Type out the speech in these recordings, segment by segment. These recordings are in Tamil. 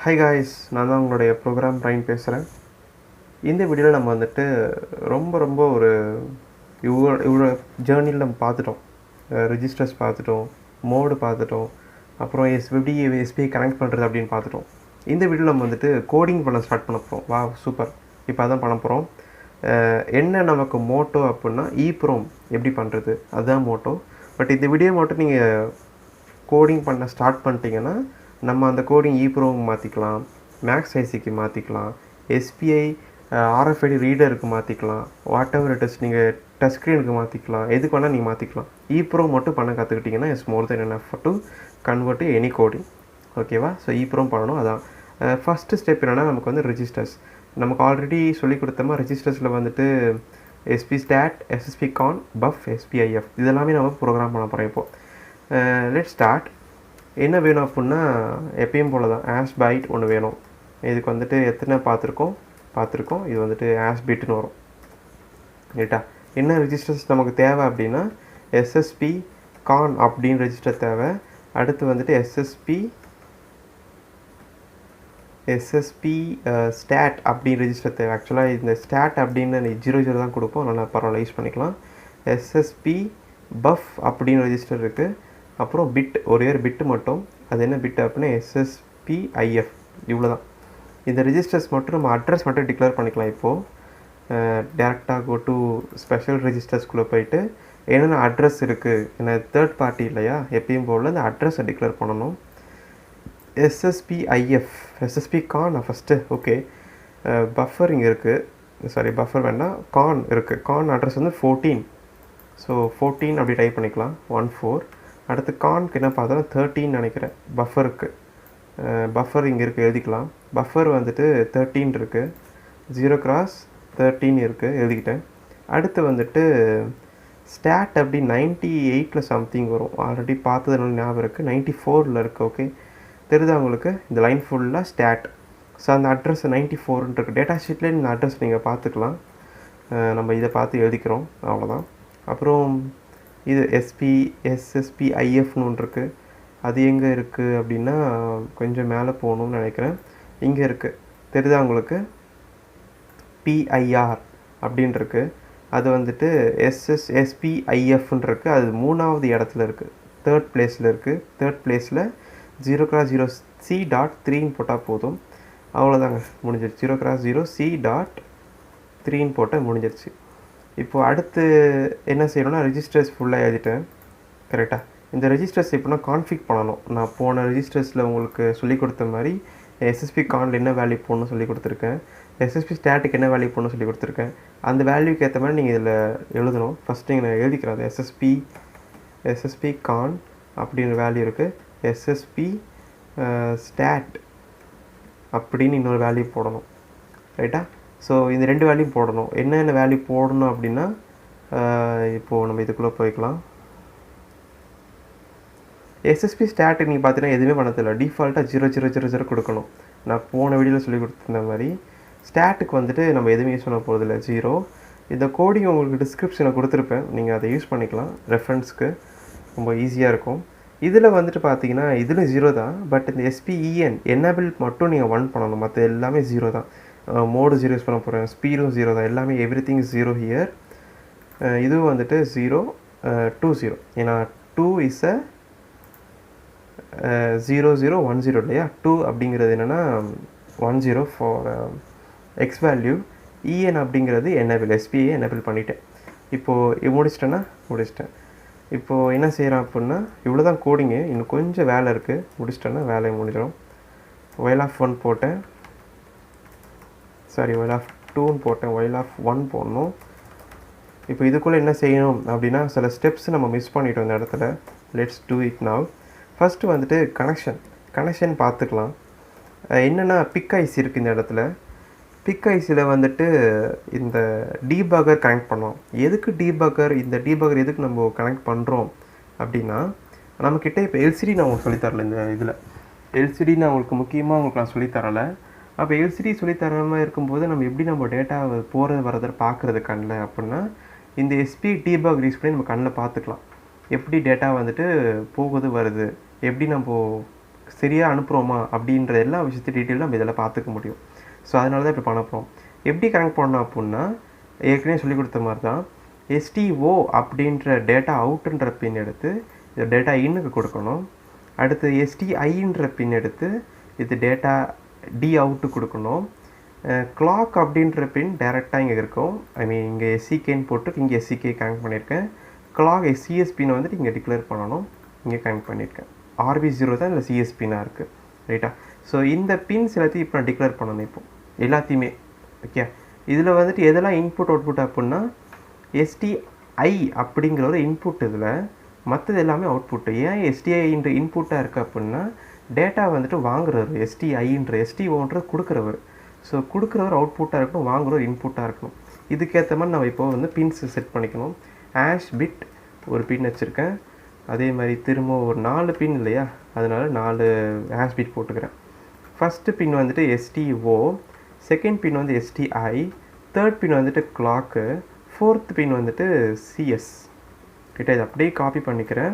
ஹாய் காய்ஸ், நான் தான் உங்களுடைய ப்ரோக்ராம் ப்ரைன் பேசுகிறேன். இந்த வீடியோவில் நம்ம வந்துட்டு ரொம்ப ஒரு இவ்வளோ ஜேர்னியில் நம்ம பார்த்துட்டோம். ரிஜிஸ்டர்ஸ் பார்த்துட்டோம், மோடு பார்த்துட்டோம், அப்புறம் எஸ்பிஐ கனெக்ட் பண்ணுறது அப்படின்னு பார்த்துட்டோம். இந்த வீடியோவில் நம்ம வந்துட்டு கோடிங் பண்ண ஸ்டார்ட் பண்ண போகிறோம். வா சூப்பர், இப்போ அதான் பண்ண போகிறோம். என்ன நமக்கு மோட்டோ அப்படின்னா ஈப்ரோம் எப்படி பண்ணுறது, அதுதான் மோட்டோ. பட் இந்த வீடியோ மட்டும் நீங்கள் கோடிங் பண்ண ஸ்டார்ட் பண்ணிட்டீங்கன்னா நம்ம அந்த கோடிங் ஈப்ரோவுக்கு மாற்றிக்கலாம், மேக்ஸ் ஐசிக்கு மாற்றிக்கலாம், எஸ்பிஐ ஆர்எஃப்ஐடி ரீடருக்கு மாற்றிக்கலாம், வாட் எவர் இட் இஸ், நீங்கள் டச் ஸ்க்ரீனுக்கு மாற்றிக்கலாம், எதுக்கு வேணால் நீங்கள் மாற்றிக்கலாம். ஈப்ரோ மட்டும் பண்ண கற்றுக்கிட்டிங்கன்னா it's more than enough to convert to any coding. ஓகேவா? ஸோ ஈப்ரோம் பண்ணணும். அதான் ஃபஸ்ட்டு ஸ்டெப் என்னென்னா நமக்கு வந்து ரெஜிஸ்டர்ஸ். நமக்கு ஆல்ரெடி சொல்லி கொடுத்தோமா, ரெஜிஸ்டர்ஸில் வந்துட்டு SP stat, SSP con, buff, SPIF இதெல்லாமே நம்ம ப்ரோக்ராம் பண்ண போகிறோம். இப்போது லெட் ஸ்டார்ட். என்ன வேணும் அப்படின்னா எப்பயும் போல் தான் ஆஷ் பைட் ஒன்று வேணும். இதுக்கு வந்துட்டு எத்தனை பார்த்துருக்கோம். இது வந்துட்டு ஆஷ் பைட்டுன்னு வரும். ரைட்டா? என்ன ரெஜிஸ்டர்ஸ் நமக்கு தேவை அப்படின்னா எஸ்எஸ்பி கான் அப்படின்னு ரெஜிஸ்டர் தேவை. அடுத்து வந்துட்டு எஸ்எஸ்பி ஸ்டாட் அப்படின்னு ரெஜிஸ்டர் தேவை. ஆக்சுவலாக இந்த ஸ்டாட் அப்படின்னு 00 தான் கொடுப்போம், நல்லா பரவாயில்ல யூஸ் பண்ணிக்கலாம். எஸ்எஸ்பி பஃப் அப்படின்னு ரெஜிஸ்டர் இருக்குது. அப்புறம் பிட், ஒரே ஒரு பிட்டு மட்டும். அது என்ன பிட் அப்படின்னா எஸ்எஸ்பிஐஎஃப், இவ்வளோ தான். இந்த ரெஜிஸ்டர்ஸ் மட்டும் நம்ம அட்ரஸ் மட்டும் டிக்ளேர் பண்ணிக்கலாம். இப்போது டேரெக்டாக கோ டு ஸ்பெஷல் ரெஜிஸ்டர்ஸ்குள்ளே போயிட்டு என்னென்ன அட்ரஸ் இருக்குது, ஏன்னா தேர்ட் பார்ட்டி இல்லையா, எப்பயும் போல் இந்த அட்ரஸை டிக்ளேர் பண்ணணும். SSPIF, SSP con first. Okay, buffer இங்கே இருக்குது, சாரி பஃபர் வேண்டாம், கான் இருக்குது. கான் அட்ரஸ் வந்து 14. ஸோ 14 அப்படி டைப் பண்ணிக்கலாம், 14. அடுத்து கான்க்கு என்ன பார்த்தோன்னா 13 நினைக்கிறேன். பஃபருக்கு பஃபர் இங்கே இருக்குது, எழுதிக்கலாம். பஃபர் வந்துட்டு 13 இருக்குது, 0x13 இருக்குது, எழுதிக்கிட்டேன். அடுத்து வந்துட்டு ஸ்டாட் அப்படி 98 சம்திங் வரும், ஆல்ரெடி பார்த்ததுனால ஞாபகம் இருக்குது. 94 இருக்குது. ஓகே, தெரியுதா உங்களுக்கு? இந்த லைன் ஃபுல்லாக ஸ்டாட். ஸோ அந்த அட்ரஸ் 94 இருக்குது. டேட்டா ஷீட்லேயே இந்த அட்ரஸ் நீங்கள் பார்த்துக்கலாம். நம்ம இதை பார்த்து எழுதிக்கிறோம், அவ்வளோதான். அப்புறம் இது எஸ்எஸ்பிஐஎஃப்னு ஒன்று இருக்குது. அது எங்கே இருக்குது அப்படின்னா கொஞ்சம் மேலே போகணும்னு நினைக்கிறேன். இங்கே இருக்குது, தெரியுதா உங்களுக்கு? பிஐஆர் அப்படின்னு இருக்குது. அது வந்துட்டு எஸ்எஸ்பிஐஎஃப்னு இருக்குது. அது 3வது இடத்துல இருக்குது, தேர்ட் பிளேஸில் இருக்குது. தேர்ட் பிளேஸில் 0x0C.3 போட்டால் போதும், அவ்வளோதாங்க, முடிஞ்சிருச்சு. 0x0C.3 போட்டால் முடிஞ்சிருச்சு. இப்போது அடுத்து என்ன செய்யணும்னா ரெஜிஸ்டர்ஸ் ஃபுல்லாக எழுதிட்டேன். கரெக்டாக இந்த ரெஜிஸ்டர்ஸ் எப்படின்னா கான்ஃபிக் பண்ணணும். நான் போன ரெஜிஸ்டர்ஸில் உங்களுக்கு சொல்லிக் கொடுத்த மாதிரி எஸ்எஸ்பி கானில் என்ன வேல்யூ போடணும்னு சொல்லி கொடுத்துருக்கேன், எஸ்எஸ்பி ஸ்டாட்டுக்கு என்ன வேல்யூ போடணும்னு சொல்லி கொடுத்துருக்கேன். அந்த வேல்யூக்கு ஏற்ற மாதிரி நீங்கள் இதில் எழுதணும். ஃபஸ்ட்டு இங்கே நான் எழுதிக்கிறேன். அது எஸ்எஸ்பி கான் அப்படின்னு வேல்யூ இருக்குது. எஸ்எஸ்பி ஸ்டாட் அப்படின்னு இன்னொரு வேல்யூ போடணும். ரைட்டா? ஸோ இந்த 2 வேல்யூ போடணும். என்னென்ன வேல்யூ போடணும் அப்படின்னா இப்போது நம்ம இதுக்குள்ளே போய்க்கலாம். எஸ்எஸ்பி ஸ்டாட்டுக்கு நீங்கள் பார்த்தீங்கன்னா எதுவுமே பண்ண தெரியல, டிஃபால்ட்டாக 0000 கொடுக்கணும். நான் போன வீடியோவில் சொல்லி கொடுத்துருந்த மாதிரி ஸ்டாட்டுக்கு வந்துட்டு நம்ம எதுவுமே யூஸ் பண்ண போகிறதில்ல, 0. இந்த கோடிங் உங்களுக்கு டிஸ்கிரிப்ஷனில் கொடுத்துருப்பேன், நீங்கள் அதை யூஸ் பண்ணிக்கலாம் ரெஃபரன்ஸ்க்கு, ரொம்ப ஈஸியாக இருக்கும். இதில் வந்துட்டு பார்த்தீங்கன்னா இதில் 0 தான். பட் இந்த எஸ்பிஇஎன் என்னபிள் மட்டும் நீங்கள் 1 பண்ணணும், மற்ற எல்லாமே 0 தான். மோடு 0 யூஸ் பண்ண போகிறேன், ஸ்பீடும் 0 தான், எல்லாமே எவ்ரிதிங் 0 ஹியர். இதுவும் வந்துட்டு 0 2 0, ஏன்னா 2 இஸ் 0010 இல்லையா. 2 அப்படிங்கிறது என்னென்னா 10 ஃபார் எக்ஸ் வேல்யூ. இஎன் அப்படிங்கிறது எனேபிள், எஸ்பிஐ எனேபிள் பண்ணிட்டேன். இப்போது முடிச்சிட்டேன். இப்போது என்ன செய்கிறேன் அப்படின்னா இவ்வளோ தான் கோடிங்கு, இன்னும் கொஞ்சம் வேலை இருக்குது, முடிச்சிட்டேன்னா வேலையை முடிஞ்சிடும். ஒயில் ஆஃப் 1 போட்டேன், சாரி ஒயில் ஆஃப் 2ன்னு போட்டேன், ஒயில் ஆஃப் 1 போடணும். இப்போ இதுக்குள்ளே என்ன செய்யணும் அப்படின்னா சில ஸ்டெப்ஸ் நம்ம மிஸ் பண்ணிட்டோம் இந்த இடத்துல. Let's do it now. First வந்துட்டு கனெக்ஷன் பார்த்துக்கலாம். என்னென்னா பிக் ஐசி இருக்குது இந்த இடத்துல. பிக் ஐசியில் வந்துட்டு இந்த டீபக்கர் கனெக்ட் பண்ணோம். எதுக்கு டீபக்கர், இந்த டீபக்கர் எதுக்கு நம்ம கனெக்ட் பண்ணுறோம் அப்படின்னா நம்மக்கிட்ட இப்போ எல்சிடி நான் உங்களுக்கு சொல்லித்தரல. இந்த இதில் எல்சிடி நான் உங்களுக்கு முக்கியமாக உங்களுக்கு நான் சொல்லித்தரலை. அப்போ எல்சிடி சொல்லித்தராமல் இருக்கும்போது நம்ம எப்படி நம்ம டேட்டா போகிறது வரதை பார்க்குறது கண்ணில் அப்படின்னா இந்த எஸ்பி டீபக் யூஸ் பண்ணி நம்ம கண்ணில் பார்த்துக்கலாம். எப்படி டேட்டா வந்துட்டு போகுது வருது, எப்படி நம்ம சரியாக அனுப்புகிறோமா அப்படின்ற எல்லா விஷயத்தையும் டீட்டெயில் நம்ம இதில் பார்த்துக்க முடியும். ஸோ அதனால தான் இப்படி பண்ண போகிறோம். எப்படி கனெக்ட் பண்ணோம் அப்படின்னா, ஏற்கனவே சொல்லிக் கொடுத்த மாதிரி தான் STO அப்படின்ற டேட்டா அவுட்டுன்ற பின் எடுத்து இது டேட்டா இன்னுக்கு கொடுக்கணும். அடுத்து STIன்ற பின் எடுத்து இது டேட்டா டி அவுட்டு கொடுக்கணும். கிளாக் அப்படின்ற பின் டேரெக்டாக இங்கே இருக்கும். ஐ மீன் இங்கே SCKன்னு போட்டு இங்கே SCK கனெக்ட் பண்ணியிருக்கேன். கிளாக் CSPன்னு வந்துட்டு இங்கே டிக்ளேர் பண்ணணும். இங்கே கனெக்ட் பண்ணியிருக்கேன். RB0 தான் இல்லை CSPனா இருக்குது. ரைட்டா? ஸோ இந்த பின்ஸ் எல்லாத்தையும் இப்போ நான் டிக்ளேர் பண்ணணும். இப்போ எல்லாத்தையுமே ஓகே. இதில் வந்துட்டு எதெல்லாம் இன்புட் அவுட்புட் அப்படின்னா STI அப்படிங்கிற ஒரு இன்புட், இதில் மற்றது எல்லாமே அவுட்புட்டு. ஏன் STIன்ற இன்புட்டாக இருக்குது அப்படின்னா டேட்டா வந்துட்டு வாங்குறவர் STIன்ற STOன்ற கொடுக்குறவர். ஸோ கொடுக்குறவர் அவுட்புட்டாக இருக்கணும், வாங்குறவர் இன்புட்டாக இருக்கணும். இதுக்கேற்ற மாதிரி நம்ம இப்போ வந்து பின்ஸ் செட் பண்ணிக்கணும். ஹேஷ் பிட் ஒரு பின் வச்சுருக்கேன். அதே மாதிரி திரும்ப ஒரு 4 பின் இல்லையா, அதனால் 4 ஹேஷ் பிட் போட்டுக்கிறேன். ஃபஸ்ட்டு பின் வந்துட்டு STO, செகண்ட் பின் வந்து STI, தேர்ட் பின் வந்துட்டு கிளாக்கு, ஃபோர்த் பின் வந்துட்டு CS. கிட்ட இதை அப்படியே காப்பி பண்ணிக்கிறேன்.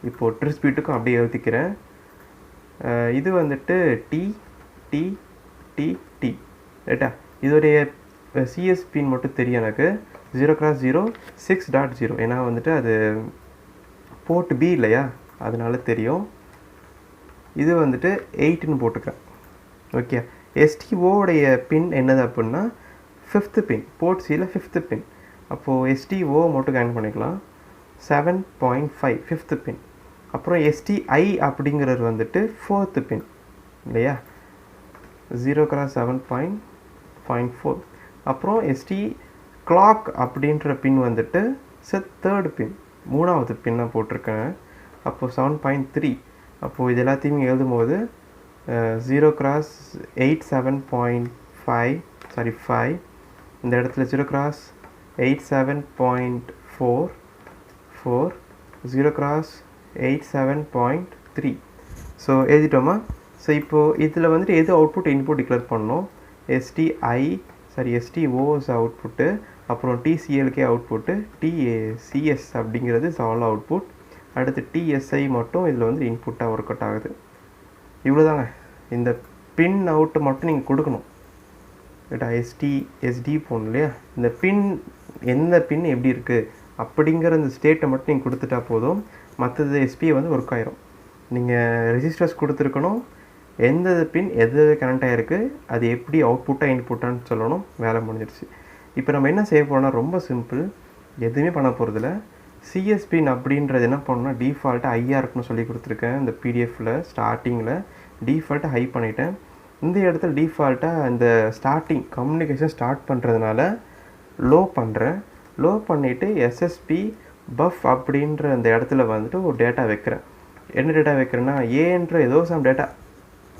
இப்போது ட்ரிஸ் பீட்டுக்கும் அப்படியே எழுதிக்கிறேன். இது வந்துட்டு T T T T ரைட்டா. இதோடைய CS பின் மட்டும் தெரியும் எனக்கு 0x0 6.0. ஏன்னா வந்துட்டு அது போர்ட் B இல்லையா, அதனால தெரியும். இது வந்துட்டு 8ன்னு போட்டுக்கிறேன். ஓகே. STOடைய பின் என்னது அப்படின்னா 5th பின், போர்ட் Cயில் 5th பின். அப்போது STO மட்டும் கனெக்ட் பண்ணிக்கலாம். 7.5 5th பின். அப்புறம் STI அப்படிங்கிறது வந்துட்டு 4th பின் இல்லையா, 0x7.4. அப்புறம் ST கிளாக் அப்படின்ற பின் வந்துட்டு தேர்ட் பின், 3வது பின்னாக போட்டிருக்கேன். அப்போது 7.3. அப்போது இது எல்லாத்தையும் எழுதும் போது 0x87.5 சாரி 5, இந்த இடத்துல 0x87.4 4 0x87.3. ஸோ எழுதிட்டோமா. ஸோ இப்போது இதில் வந்துட்டு எது அவுட்புட் இன்புட் டிக்ளேர் பண்ணணும். STOஸ் அவுட்புட்டு, அப்புறம் TCLK அவுட்புட்டு, TCS அப்படிங்கிறது ஆல் அவுட்புட். அடுத்து TSI மட்டும் இதில் வந்து இன்புட்டாக ஒர்க் அவுட் ஆகுது. இவ்வளோதாங்க. இந்த பின் அவுட்டு மட்டும் நீங்கள் கொடுக்கணும். ரைட்டா? SD போகணும் இல்லையா. இந்த பின் எந்த பின் எப்படி இருக்குது அப்படிங்கிற இந்த ஸ்டேட்டை மட்டும் நீங்கள் கொடுத்துட்டா போதும். மற்றது SPI வந்து ஒர்க் ஆயிரும். நீங்கள் ரெஜிஸ்டர்ஸ் கொடுத்துருக்கணும், எந்த பின் எது கனெக்ட் ஆகிருக்கு, அது எப்படி அவுட்புட்டாக இன்புட்டான்னு சொல்லணும். வேலை முடிஞ்சிருச்சு. இப்போ நம்ம என்ன செய்ய போகிறோம்னா ரொம்ப சிம்பிள், எதுவுமே பண்ண போகிறதில்ல. CS பின் அப்படின்றது என்ன பண்ணணும்னா டிஃபால்ட்டாக ஹையாக இருக்குன்னு சொல்லி கொடுத்துருக்கேன். இந்த PDFல ஸ்டார்டிங்கில் டிஃபால்ட்டாக ஹை பண்ணிட்டேன். இந்த இடத்துல டிஃபால்ட்டாக இந்த ஸ்டார்டிங் கம்யூனிகேஷன் ஸ்டார்ட் பண்ணுறதுனால லோ பண்ணுறேன். லோ பண்ணிவிட்டு SSP பஃப் அப்படின்ற அந்த இடத்துல வந்துட்டு ஒரு டேட்டா வைக்கிறேன். என்ன டேட்டா வைக்கிறேன்னா ஏன்ற ஏதோ சம் டேட்டா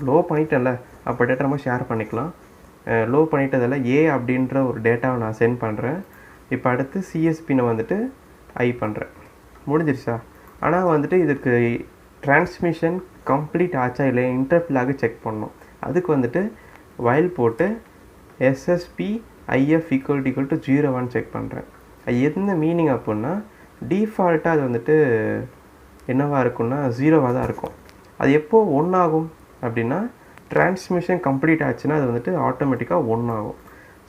லோ பண்ணிட்டேன்ல, அப்போ டேட்டா நம்ம ஷேர் பண்ணிக்கலாம். லோ பண்ணிட்டதில் A அப்படின்ற ஒரு டேட்டாவை நான் சென்ட் பண்ணுறேன். இப்போ அடுத்து CSPனை வந்துட்டு ஐ பண்ணுறேன். முடிஞ்சிருச்சா? ஆனால் வந்துட்டு இதுக்கு டிரான்ஸ்மிஷன் கம்ப்ளீட் ஆச்சா இல்லை இன்டர்ஃபிளாக செக் பண்ணணும். அதுக்கு வந்துட்டு வைல் போட்டு SSP IF = 0 செக் பண்ணுறேன். அது என்ன மீனிங் அப்படின்னா டிஃபால்ட்டாக அது வந்துட்டு என்னவாக இருக்குன்னா 0வாக தான் இருக்கும். அது எப்போது 1 ஆகும் அப்படின்னா டிரான்ஸ்மிஷன் கம்ப்ளீட் ஆச்சுன்னா அது வந்துட்டு ஆட்டோமேட்டிக்காக 1 ஆகும்.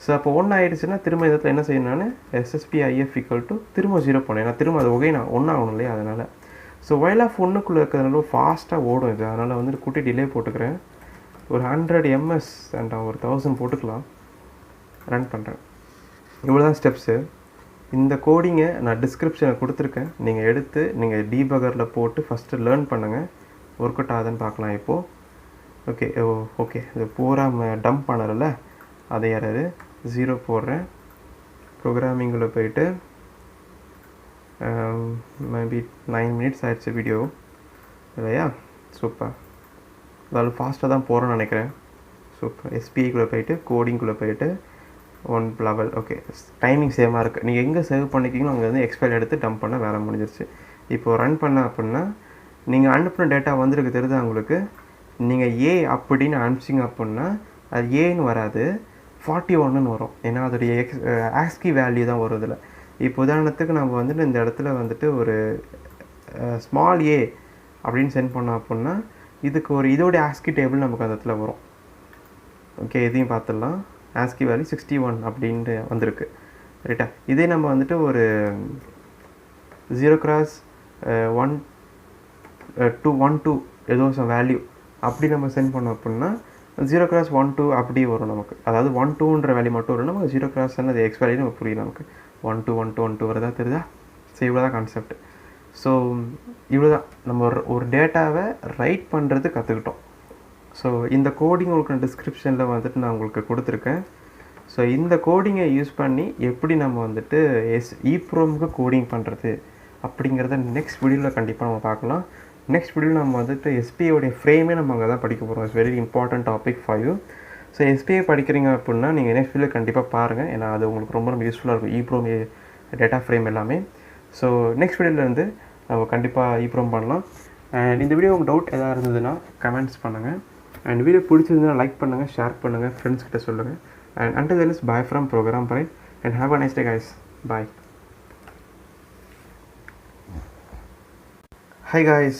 ஸோ அப்போ 1 ஆகிடுச்சுன்னா திரும்ப இதில் என்ன செய்யணும்னா SSP IF = திரும்ப 0 பண்ணேன். ஏன்னா திரும்ப அது நான் 1 ஆகணும் இல்லையா, அதனால். ஸோ வைல் ஆஃப் 1க்குள்ளே இருக்கிறதுனால ஃபாஸ்ட்டாக ஓடும் இது. அதனால் வந்துட்டு கூட்டி டிலே போட்டுக்கிறேன். ஒரு 100 ms அண்ட் ஒரு 1000 போட்டுக்கலாம். ரன் பண்ணுறேன். இவ்வளோ தான் ஸ்டெப்ஸு. இந்த கோடிங்கை நான் டிஸ்கிரிப்ஷனில் கொடுத்துருக்கேன். நீங்கள் எடுத்து நீங்கள் டீபகரில் போட்டு ஃபஸ்ட்டு லேர்ன் பண்ணுங்கள். ஒர்க் அவுட் ஆகுதுன்னு பார்க்கலாம் இப்போது. Okay okay. இது பூரா டம்ப் பண்ணல, அதை யாராவது 0 போடுறேன். ப்ரோக்ராமிங்கில் போயிட்டு மேபி 9 minutes ஆயிடுச்சு வீடியோ இல்லையா. சூப்பர். அதாவது ஃபாஸ்ட்டாக தான் போகிறேன்னு நினைக்கிறேன். சூப்பர். SPIக்குள்ளே போயிட்டு கோடிங்குள்ளே போயிட்டு 1 level. ஓகே. டைமிங் சேமாக இருக்குது. நீங்கள் எங்கே சேவ் பண்ணிக்கிங்களோ அங்கே வந்து எக்ஸ்பைல் எடுத்து டம்ப் பண்ண வேலை முடிஞ்சிருச்சு. இப்போது ரன் பண்ண அப்படின்னா நீங்கள் அனுப்பின டேட்டா வந்துருக்கு தெரியுதா உங்களுக்கு. நீங்கள் A அப்படின்னு அனுப்பிச்சிங்க அப்படின்னா அது ஏன்னு வராது, 41ன்னு வரும். ஏன்னா அதோடைய ASCII வேல்யூ தான் வரும் இதில். இப்போ உதாரணத்துக்கு நம்ம வந்துட்டு இந்த இடத்துல வந்துட்டு ஒரு ஸ்மால் a அப்படின்னு சென்ட் பண்ணோம் அப்படின்னா இதுக்கு ஒரு இதோடைய ஆஸ்கி டேபிள் நமக்கு அந்த இடத்துல வரும். ஓகே, இதையும் பார்த்துடலாம். ஆஸ்கி வேல்யூ 61 அப்படின்ட்டு வந்திருக்கு. ரைட்டா, இதே நம்ம வந்துட்டு ஒரு 0x1 2 ஏதோ வேல்யூ அப்படி நம்ம சென்ட் பண்ணோம் அப்படின்னா 0x12 அப்படி வரும் நமக்கு. அதாவது 12ன்ற வேல்யூ மட்டும் வரும். நமக்கு 0x அது எக்ஸ் வேல்யூ நமக்கு புரியும். நமக்கு 12 வரதா தெரியுதா? ஸோ இவ்வளோ தான் கான்செப்ட். ஸோ இவ்வளோ தான் நம்ம ஒரு டேட்டாவை ரைட் பண்ணுறது கற்றுக்கிட்டோம். ஸோ இந்த கோடிங் உங்களுக்கு டிஸ்கிரிப்ஷனில் வந்துட்டு நான் உங்களுக்கு கொடுத்துருக்கேன். ஸோ இந்த கோடிங்கை யூஸ் பண்ணி எப்படி நம்ம வந்துட்டு EEPROMக்கு கோடிங் பண்ணுறது அப்படிங்கிறத நெக்ஸ்ட் வீடியோவில் கண்டிப்பாக நம்ம பார்க்கலாம். நெக்ஸ்ட் வீடியோவில் நம்ம வந்துட்டு SPIயோடைய ஃப்ரேமே நம்ம அங்கே தான் படிக்க போகிறோம். It's very important topic for you. So SPI படிக்கிறீங்க அப்படின்னா நீங்கள் நெக்ஸ்ட் வீடியோவில் கண்டிப்பாக பாருங்கள். ஏன்னா அது உங்களுக்கு ரொம்ப ரொம்ப யூஸ்ஃபுல்லாக இருக்கும். EEPROM டேட்டா ஃப்ரேம் எல்லாமே. ஸோ நெக்ஸ்ட் வீடியோவிலேருந்து நம்ம கண்டிப்பாக EEPROM பண்ணலாம். அண்ட் இந்த வீடியோ உங்களுக்கு டவுட் எதாவது இருந்ததுன்னா கமெண்ட்ஸ் பண்ணுங்கள். அண்ட் வீடியோ பிடிச்சிருந்ததுன்னா லைக் பண்ணுங்கள், ஷேர் பண்ணுங்கள், ஃப்ரெண்ட்ஸ் கிட்ட சொல்லுங்கள். And until then, bye from Program Brain and have a nice day, guys. Bye. Hi guys.